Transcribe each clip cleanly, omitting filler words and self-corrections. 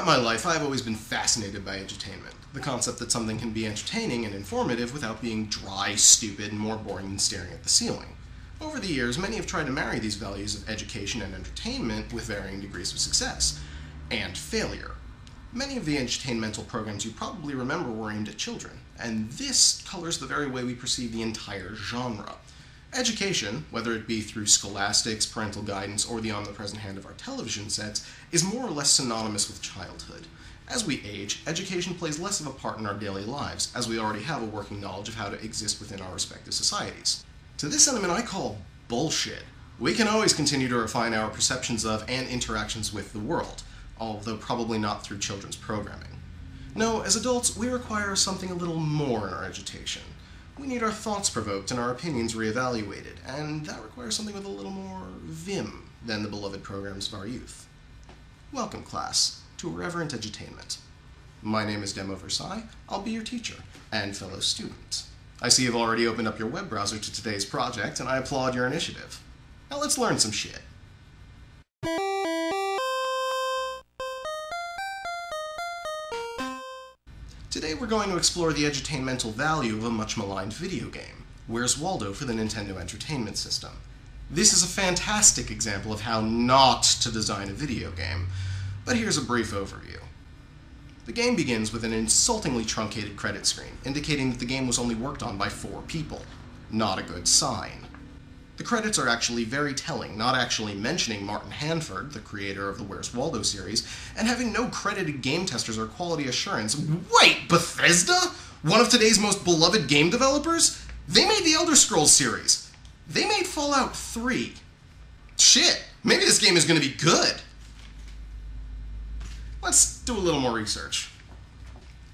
Throughout my life, I've always been fascinated by edutainment, the concept that something can be entertaining and informative without being dry, stupid, and more boring than staring at the ceiling. Over the years, many have tried to marry these values of education and entertainment with varying degrees of success and failure. Many of the entertainmental programs you probably remember were aimed at children, and this colors the very way we perceive the entire genre. Education, whether it be through scholastics, parental guidance, or the omnipresent hand of our television sets, is more or less synonymous with childhood. As we age, education plays less of a part in our daily lives, as we already have a working knowledge of how to exist within our respective societies. To this sentiment I call bullshit. We can always continue to refine our perceptions of and interactions with the world, although probably not through children's programming. No, as adults, we require something a little more in our education. We need our thoughts provoked and our opinions reevaluated, and that requires something with a little more vim than the beloved programs of our youth. Welcome, class, to Irreverent Edutainment. My name is Demoversi. I'll be your teacher and fellow student. I see you've already opened up your web browser to today's project, and I applaud your initiative. Now let's learn some shit. Today we're going to explore the edutainmental value of a much maligned video game, Where's Waldo for the Nintendo Entertainment System. This is a fantastic example of how not to design a video game, but here's a brief overview. The game begins with an insultingly truncated credit screen, indicating that the game was only worked on by 4 people. Not a good sign. The credits are actually very telling, not actually mentioning Martin Hanford, the creator of the Where's Waldo series, and having no credited game testers or quality assurance. Wait, Bethesda? One of today's most beloved game developers? They made the Elder Scrolls series. They made Fallout 3. Shit, maybe this game is going to be good. Let's do a little more research.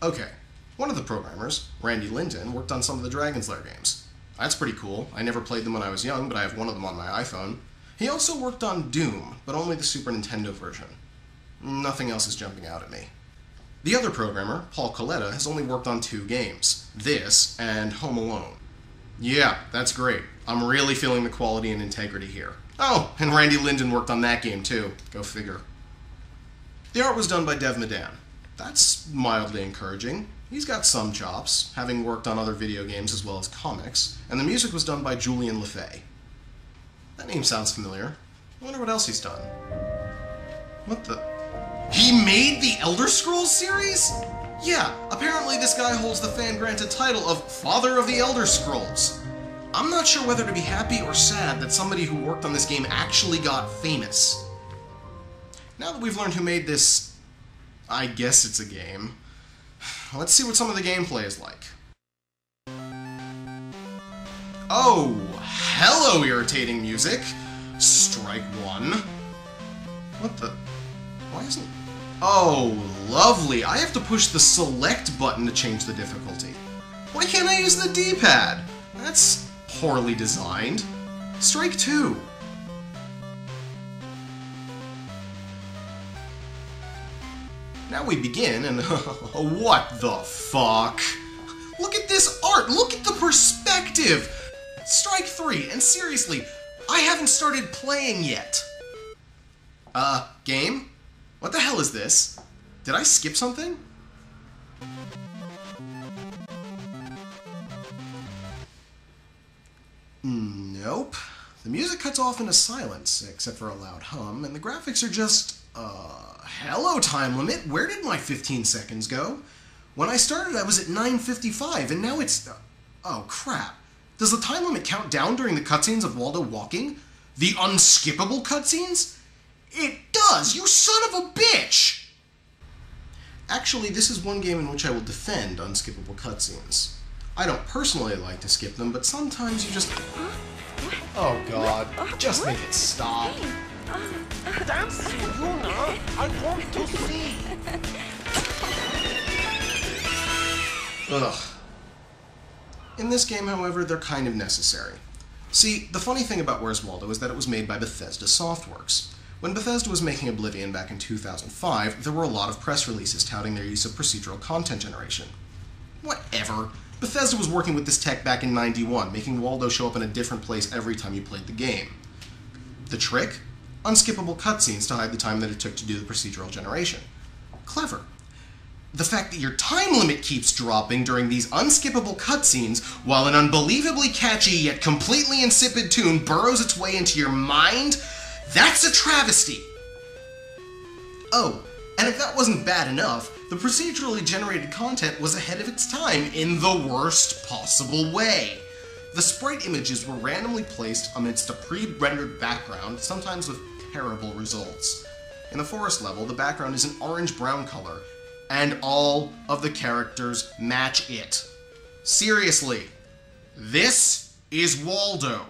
Okay, one of the programmers, Randy Linden, worked on some of the Dragon's Lair games. That's pretty cool. I never played them when I was young, but I have one of them on my iPhone. He also worked on Doom, but only the Super Nintendo version. Nothing else is jumping out at me. The other programmer, Paul Coletta, has only worked on 2 games, this and Home Alone. Yeah, that's great. I'm really feeling the quality and integrity here. Oh, and Randy Linden worked on that game too. Go figure. The art was done by Dev Madan. That's mildly encouraging. He's got some chops, having worked on other video games as well as comics, and the music was done by Julian LeFay. That name sounds familiar. I wonder what else he's done. What the... He made the Elder Scrolls series? Yeah, apparently this guy holds the fan-granted title of Father of the Elder Scrolls. I'm not sure whether to be happy or sad that somebody who worked on this game actually got famous. Now that we've learned who made this... I guess it's a game... Let's see what some of the gameplay is like. Oh, hello, irritating music. Strike 1. What the... Why isn't... Oh, lovely. I have to push the select button to change the difficulty. Why can't I use the D-pad? That's poorly designed. Strike 2. Now we begin, and what the fuck? Look at this art! Look at the perspective! Strike 3, and seriously, I haven't started playing yet. Game? What the hell is this? Did I skip something? Nope. The music cuts off into silence, except for a loud hum, and the graphics are just... hello, time limit. Where did my 15 seconds go? When I started, I was at 9:55, and now it's... oh, crap. Does the time limit count down during the cutscenes of Waldo walking? The unskippable cutscenes? It does, you son of a bitch! Actually, this is one game in which I will defend unskippable cutscenes. I don't personally like to skip them, but sometimes you just... Oh god, just make it stop. Dance, Luna! I want to see! Ugh. In this game, however, they're kind of necessary. See, the funny thing about Where's Waldo is that it was made by Bethesda Softworks. When Bethesda was making Oblivion back in 2005, there were a lot of press releases touting their use of procedural content generation. Whatever. Bethesda was working with this tech back in '91, making Waldo show up in a different place every time you played the game. The trick? Unskippable cutscenes to hide the time that it took to do the procedural generation. clever. The fact that your time limit keeps dropping during these unskippable cutscenes, while an unbelievably catchy yet completely insipid tune burrows its way into your mind, that's a travesty! Oh, and if that wasn't bad enough, the procedurally generated content was ahead of its time in the worst possible way. The sprite images were randomly placed amidst a pre-rendered background, sometimes with terrible results. In the forest level, the background is an orange-brown color, and all of the characters match it. Seriously, this is Waldo.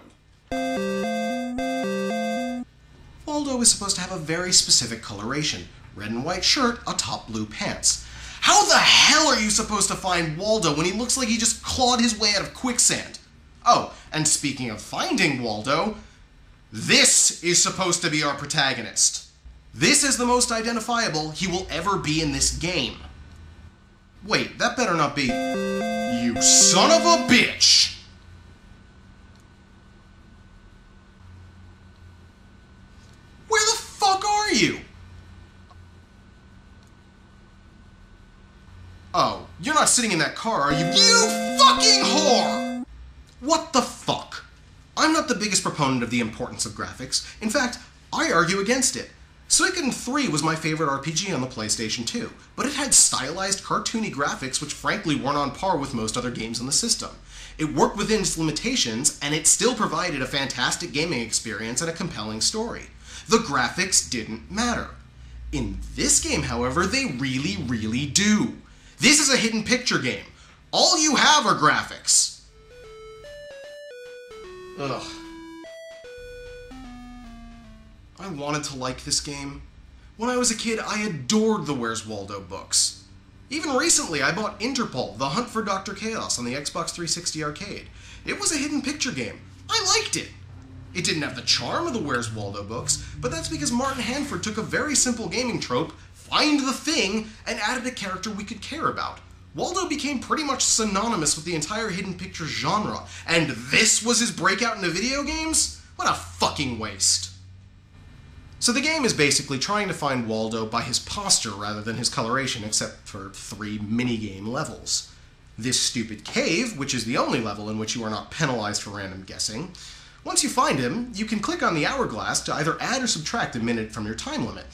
Waldo is supposed to have a very specific coloration: red and white shirt atop blue pants. How the hell are you supposed to find Waldo when he looks like he just clawed his way out of quicksand? Oh, and speaking of finding Waldo, this is supposed to be our protagonist. This is the most identifiable he will ever be in this game. Wait, that better not be... You son of a bitch! Where the fuck are you? Oh, you're not sitting in that car, are you? You fucking whore! What the fuck? I'm not the biggest proponent of the importance of graphics. In fact, I argue against it. Suikoden 3 was my favorite RPG on the PlayStation 2, but it had stylized, cartoony graphics which frankly weren't on par with most other games on the system. It worked within its limitations, and it still provided a fantastic gaming experience and a compelling story. The graphics didn't matter. In this game, however, they really, really do. This is a hidden picture game. All you have are graphics. Ugh. I wanted to like this game. When I was a kid, I adored the Where's Waldo books. Even recently, I bought Interpol: The Hunt for Dr. Chaos on the Xbox 360 arcade. It was a hidden picture game. I liked it. It didn't have the charm of the Where's Waldo books, but that's because Martin Handford took a very simple gaming trope, find the thing, and added a character we could care about. Waldo became pretty much synonymous with the entire hidden picture genre, and this was his breakout into video games? What a fucking waste. So the game is basically trying to find Waldo by his posture rather than his coloration, except for 3 minigame levels. This stupid cave, which is the only level in which you are not penalized for random guessing. Once you find him, you can click on the hourglass to either add or subtract a minute from your time limit.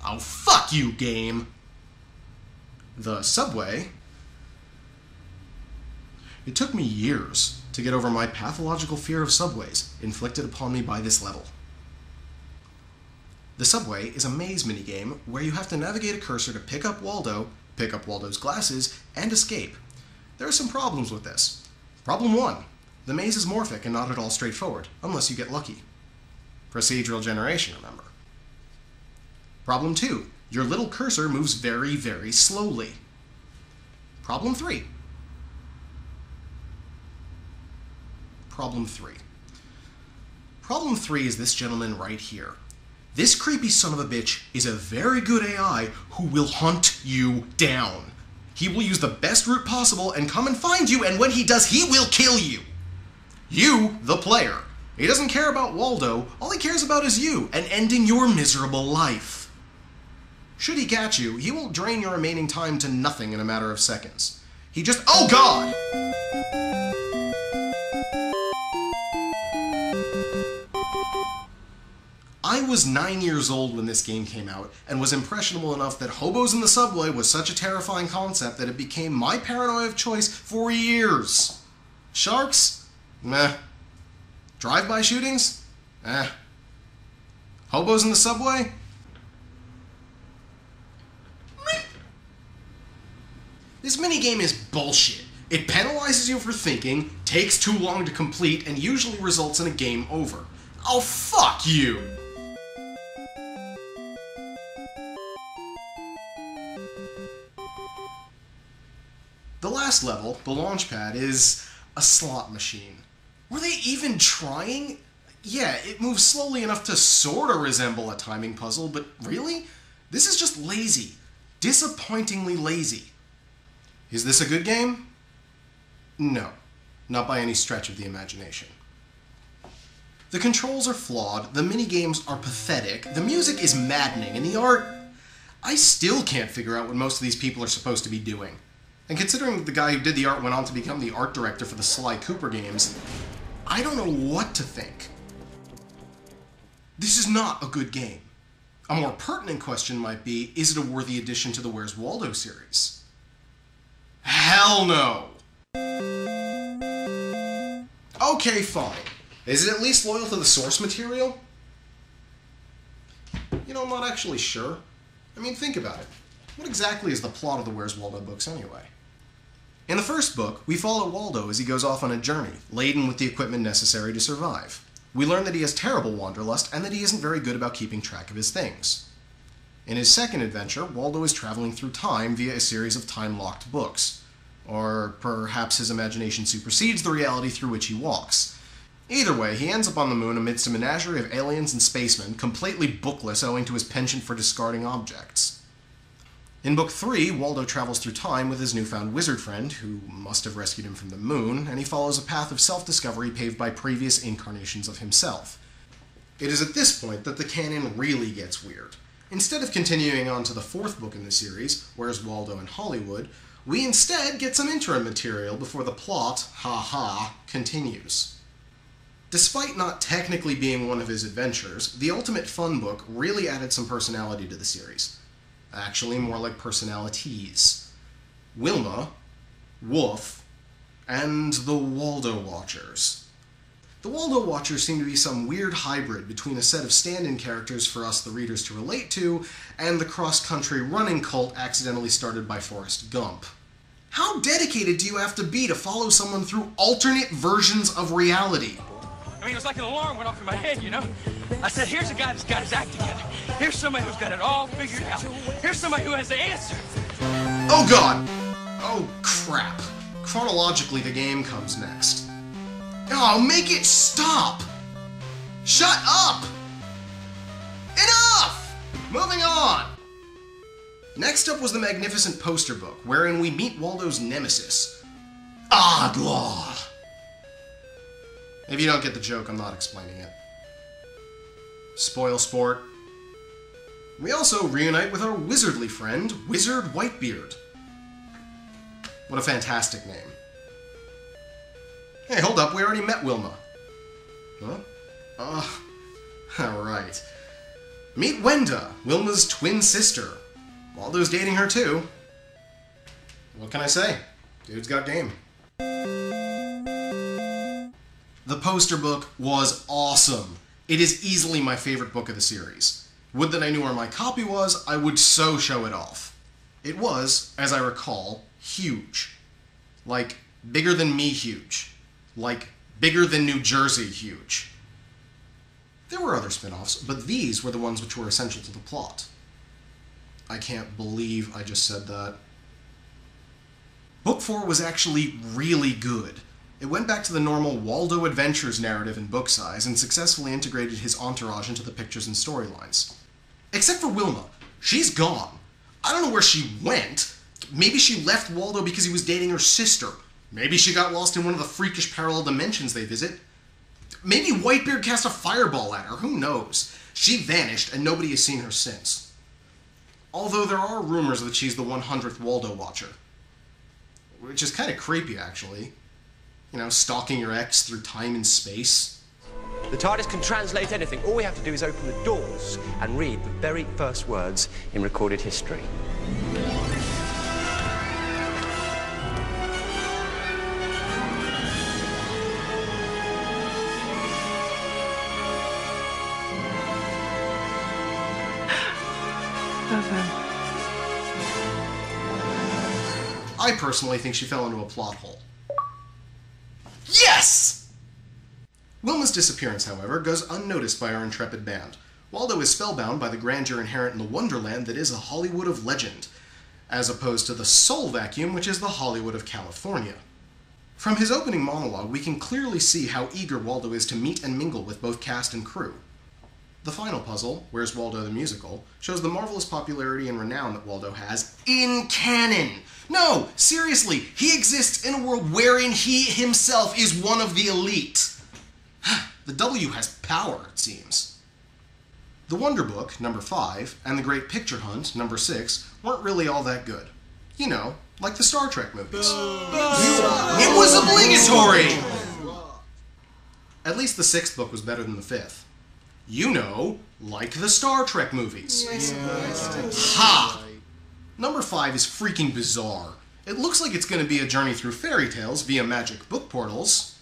Oh, fuck you, game! The subway. It took me years to get over my pathological fear of subways, inflicted upon me by this level. The subway is a maze minigame where you have to navigate a cursor to pick up Waldo, pick up Waldo's glasses, and escape. There are some problems with this. Problem 1. The maze is morphic and not at all straightforward, unless you get lucky. Procedural generation, remember. Problem 2. Your little cursor moves very, very slowly. Problem 3. Problem 3. Problem 3 is this gentleman right here. This creepy son of a bitch is a very good AI who will hunt you down. He will use the best route possible and come and find you, and when he does, he will kill you. You, the player. He doesn't care about Waldo, all he cares about is you, and ending your miserable life. Should he catch you, he will drain your remaining time to nothing in a matter of seconds. He just— oh god! I was 9 years old when this game came out, and was impressionable enough that hobos in the subway was such a terrifying concept that it became my paranoia of choice for years. Sharks? Meh. Drive-by shootings? Eh. Hobos in the subway? Meh. This minigame is bullshit. It penalizes you for thinking, takes too long to complete, and usually results in a game over. Oh, fuck you! The last level, the launch pad, is a slot machine. Were they even trying? Yeah, it moves slowly enough to sorta resemble a timing puzzle, but really? This is just lazy. Disappointingly lazy. Is this a good game? No. Not by any stretch of the imagination. The controls are flawed, the minigames are pathetic, the music is maddening, and the art— I still can't figure out what most of these people are supposed to be doing. And considering that the guy who did the art went on to become the art director for the Sly Cooper games, I don't know what to think. This is not a good game. A more pertinent question might be, is it a worthy addition to the Where's Waldo series? Hell no! Okay, fine. Is it at least loyal to the source material? You know, I'm not actually sure. I mean, think about it. What exactly is the plot of the Where's Waldo books anyway? In the first book, we follow Waldo as he goes off on a journey, laden with the equipment necessary to survive. We learn that he has terrible wanderlust and that he isn't very good about keeping track of his things. In his second adventure, Waldo is traveling through time via a series of time-locked books. Or perhaps his imagination supersedes the reality through which he walks. Either way, he ends up on the moon amidst a menagerie of aliens and spacemen, completely bookless owing to his penchant for discarding objects. In Book 3, Waldo travels through time with his newfound wizard friend, who must have rescued him from the moon, and he follows a path of self-discovery paved by previous incarnations of himself. It is at this point that the canon really gets weird. Instead of continuing on to the fourth book in the series, Where's Waldo in Hollywood, we instead get some interim material before the plot, ha-ha, continues. Despite not technically being one of his adventures, the Ultimate Fun book really added some personality to the series. Actually, more like personalities. Wilma, Woof, and the Waldo Watchers. The Waldo Watchers seem to be some weird hybrid between a set of stand-in characters for us, the readers, to relate to, and the cross-country running cult accidentally started by Forrest Gump. How dedicated do you have to be to follow someone through alternate versions of reality? I mean, it was like an alarm went off in my head, you know? I said, here's a guy that's got his act together. Here's somebody who's got it all figured out. Here's somebody who has the answer. Oh god! Oh crap. Chronologically, the game comes next. Oh, make it stop! Shut up! Enough! Moving on! Next up was the magnificent poster book, wherein we meet Waldo's nemesis, Oddlaw. If you don't get the joke, I'm not explaining it. Spoil sport. We also reunite with our wizardly friend, Wizard Whitebeard. What a fantastic name. Hey, hold up, we already met Wilma. Huh? Alright. Meet Wenda, Wilma's twin sister. Waldo's dating her too. What can I say? Dude's got game. The poster book was awesome. It is easily my favorite book of the series. Would that I knew where my copy was, I would so show it off. It was, as I recall, huge. Like, bigger than me huge. Like, bigger than New Jersey huge. There were other spin-offs, but these were the ones which were essential to the plot. I can't believe I just said that. Book 4 was actually really good. It went back to the normal Waldo Adventures narrative in book size and successfully integrated his entourage into the pictures and storylines. Except for Wilma. She's gone. I don't know where she went. Maybe she left Waldo because he was dating her sister. Maybe she got lost in one of the freakish parallel dimensions they visit. Maybe Whitebeard cast a fireball at her, who knows? She vanished and nobody has seen her since. Although there are rumors that she's the 100th Waldo Watcher. Which is kind of creepy, actually. You know, stalking your ex through time and space. The TARDIS can translate anything. All we have to do is open the doors and read the very first words in recorded history. I personally think she fell into a plot hole. Yes! Wilma's disappearance, however, goes unnoticed by our intrepid band. Waldo is spellbound by the grandeur inherent in the wonderland that is a Hollywood of legend, as opposed to the soul vacuum which is the Hollywood of California. From his opening monologue, we can clearly see how eager Waldo is to meet and mingle with both cast and crew. The final puzzle, Where's Waldo the Musical, shows the marvelous popularity and renown that Waldo has in canon. No, seriously, he exists in a world wherein he himself is one of the elite. The W has power, it seems. The Wonder Book, number 5, and The Great Picture Hunt, number 6, weren't really all that good. You know, like the Star Trek movies. It was obligatory! At least the 6th book was better than the 5th. You know, like the Star Trek movies. Ha! Number 5 is freaking bizarre. It looks like it's going to be a journey through fairy tales via magic book portals.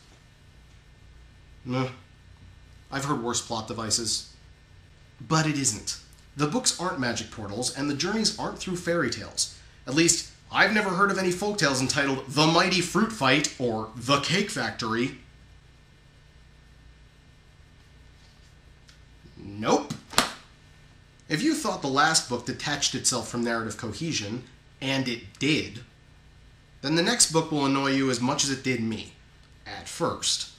I've heard worse plot devices. But it isn't. The books aren't magic portals, and the journeys aren't through fairy tales. At least, I've never heard of any folktales entitled The Mighty Fruit Fight or The Cake Factory. Nope. If you thought the last book detached itself from narrative cohesion, and it did, then the next book will annoy you as much as it did me. At first.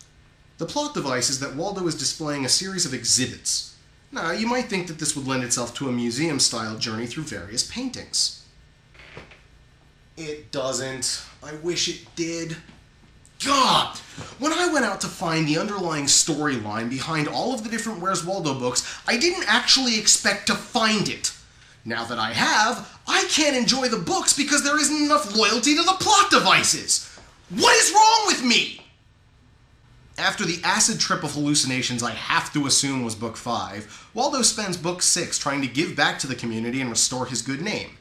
The plot device is that Waldo is displaying a series of exhibits. Now, you might think that this would lend itself to a museum-style journey through various paintings. It doesn't. I wish it did. God! When I went out to find the underlying storyline behind all of the different Where's Waldo books, I didn't actually expect to find it. Now that I have, I can't enjoy the books because there isn't enough loyalty to the plot devices. What is wrong with me? After the acid trip of hallucinations I have to assume was book 5, Waldo spends book 6 trying to give back to the community and restore his good name.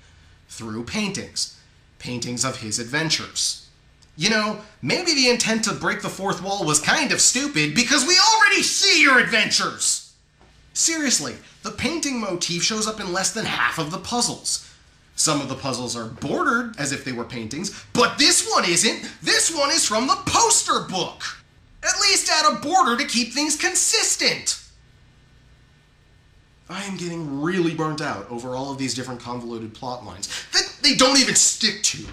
Through paintings. Paintings of his adventures. You know, maybe the intent to break the fourth wall was kind of stupid because we already see your adventures! Seriously, the painting motif shows up in less than half of the puzzles. Some of the puzzles are bordered as if they were paintings, but this one isn't! This one is from the poster book! At least add a border to keep things consistent! I am getting really burnt out over all of these different convoluted plot lines that they don't even stick to.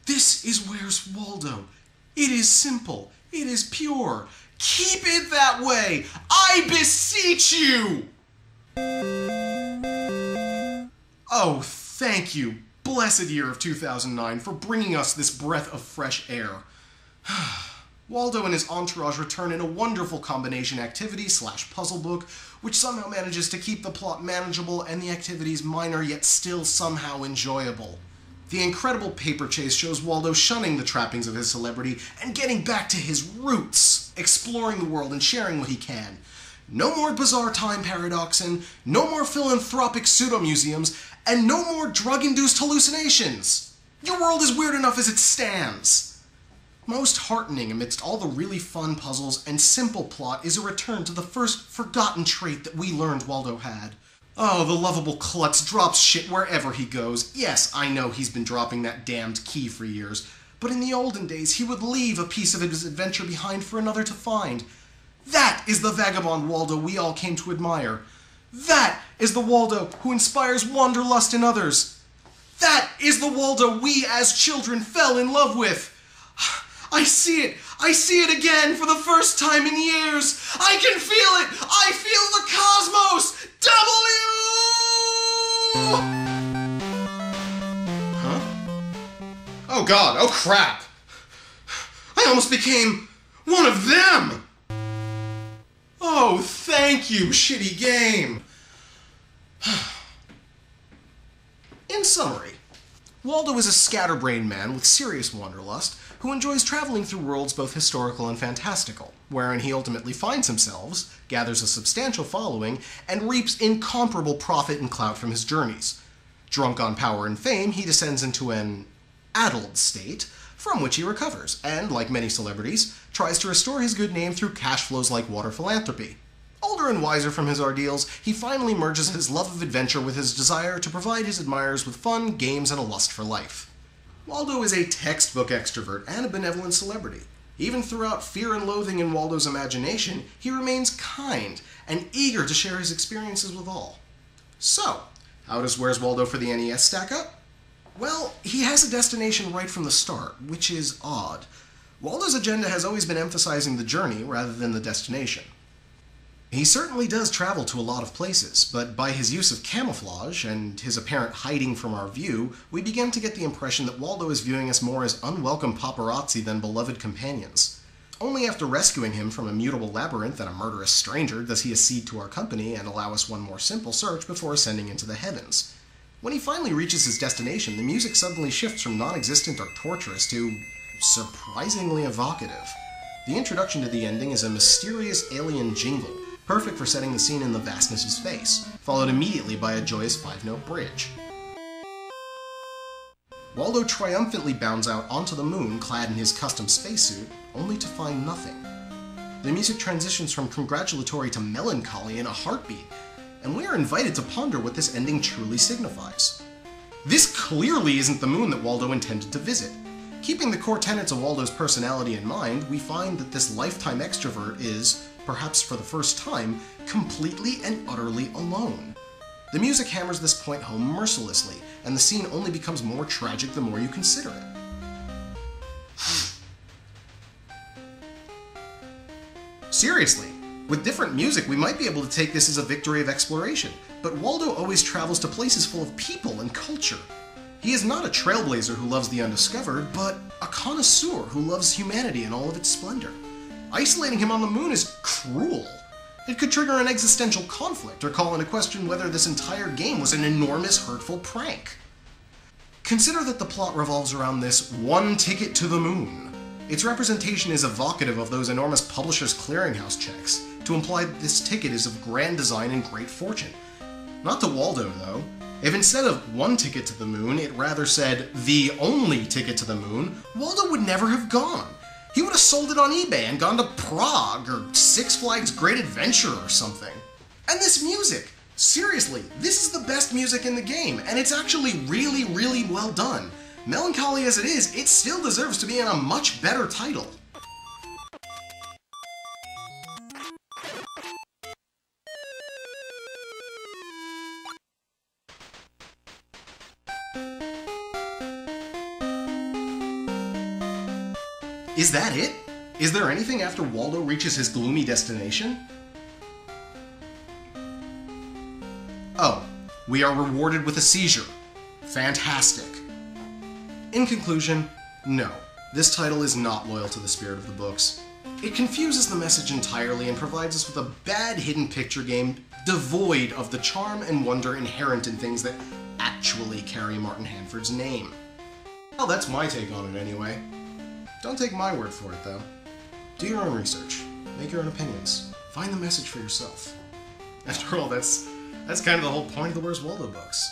This is Where's Waldo. It is simple. It is pure. Keep it that way! I beseech you! Oh, thank you, blessed year of 2009, for bringing us this breath of fresh air. Waldo and his entourage return in a wonderful combination activity/puzzle book, which somehow manages to keep the plot manageable and the activities minor yet still somehow enjoyable. The incredible paper chase shows Waldo shunning the trappings of his celebrity and getting back to his roots, exploring the world and sharing what he can. No more bizarre time paradoxing, no more philanthropic pseudo-museums, and no more drug-induced hallucinations. Your world is weird enough as it stands. Most heartening amidst all the really fun puzzles and simple plot is a return to the first forgotten trait that we learned Waldo had. Oh, the lovable klutz drops shit wherever he goes. Yes, I know he's been dropping that damned key for years, but in the olden days he would leave a piece of his adventure behind for another to find. That is the vagabond Waldo we all came to admire. That is the Waldo who inspires wanderlust in others. That is the Waldo we as children fell in love with. I see it! I see it again for the first time in years! I can feel it! I feel the cosmos! Huh? Oh god, oh crap! I almost became one of them! Oh, thank you, shitty game! In summary, Waldo is a scatterbrained man with serious wanderlust who enjoys traveling through worlds both historical and fantastical, wherein he ultimately finds himself, gathers a substantial following, and reaps incomparable profit and clout from his journeys. Drunk on power and fame, he descends into an addled state, from which he recovers, and, like many celebrities, tries to restore his good name through cash flows like water philanthropy. Older and wiser from his ordeals, he finally merges his love of adventure with his desire to provide his admirers with fun, games, and a lust for life. Waldo is a textbook extrovert and a benevolent celebrity. Even throughout fear and loathing in Waldo's imagination, he remains kind and eager to share his experiences with all. So, how does Where's Waldo for the NES stack up? Well, he has a destination right from the start, which is odd. Waldo's agenda has always been emphasizing the journey rather than the destination. He certainly does travel to a lot of places, but by his use of camouflage and his apparent hiding from our view, we begin to get the impression that Waldo is viewing us more as unwelcome paparazzi than beloved companions. Only after rescuing him from a mutable labyrinth and a murderous stranger does he accede to our company and allow us one more simple search before ascending into the heavens. When he finally reaches his destination, the music suddenly shifts from non-existent or torturous to surprisingly evocative. The introduction to the ending is a mysterious alien jingle, perfect for setting the scene in the vastness of space, followed immediately by a joyous 5-note bridge. Waldo triumphantly bounds out onto the moon clad in his custom spacesuit, only to find nothing. The music transitions from congratulatory to melancholy in a heartbeat, and we are invited to ponder what this ending truly signifies. This clearly isn't the moon that Waldo intended to visit. Keeping the core tenets of Waldo's personality in mind, we find that this lifetime extrovert is, perhaps for the first time, completely and utterly alone. The music hammers this point home mercilessly, and the scene only becomes more tragic the more you consider it. Seriously, with different music we might be able to take this as a victory of exploration, but Waldo always travels to places full of people and culture. He is not a trailblazer who loves the undiscovered, but a connoisseur who loves humanity in all of its splendor. Isolating him on the moon is cruel. It could trigger an existential conflict or call into question whether this entire game was an enormous, hurtful prank. Consider that the plot revolves around this one ticket to the moon. Its representation is evocative of those enormous publishers' clearinghouse checks, to imply that this ticket is of grand design and great fortune. Not to Waldo, though. If instead of one ticket to the moon, it rather said the only ticket to the moon, Waldo would never have gone. He would have sold it on eBay and gone to Prague or Six Flags Great Adventure or something. And this music! Seriously, this is the best music in the game, and it's actually really, really well done. Melancholy as it is, it still deserves to be in a much better title. Is that it? Is there anything after Waldo reaches his gloomy destination? Oh, we are rewarded with a seizure. Fantastic. In conclusion, no, this title is not loyal to the spirit of the books. It confuses the message entirely and provides us with a bad hidden picture game devoid of the charm and wonder inherent in things that actually carry Martin Handford's name. Well, that's my take on it anyway. Don't take my word for it, though. Do your own research. Make your own opinions. Find the message for yourself. After all, that's kind of the whole point of the Where's Waldo books.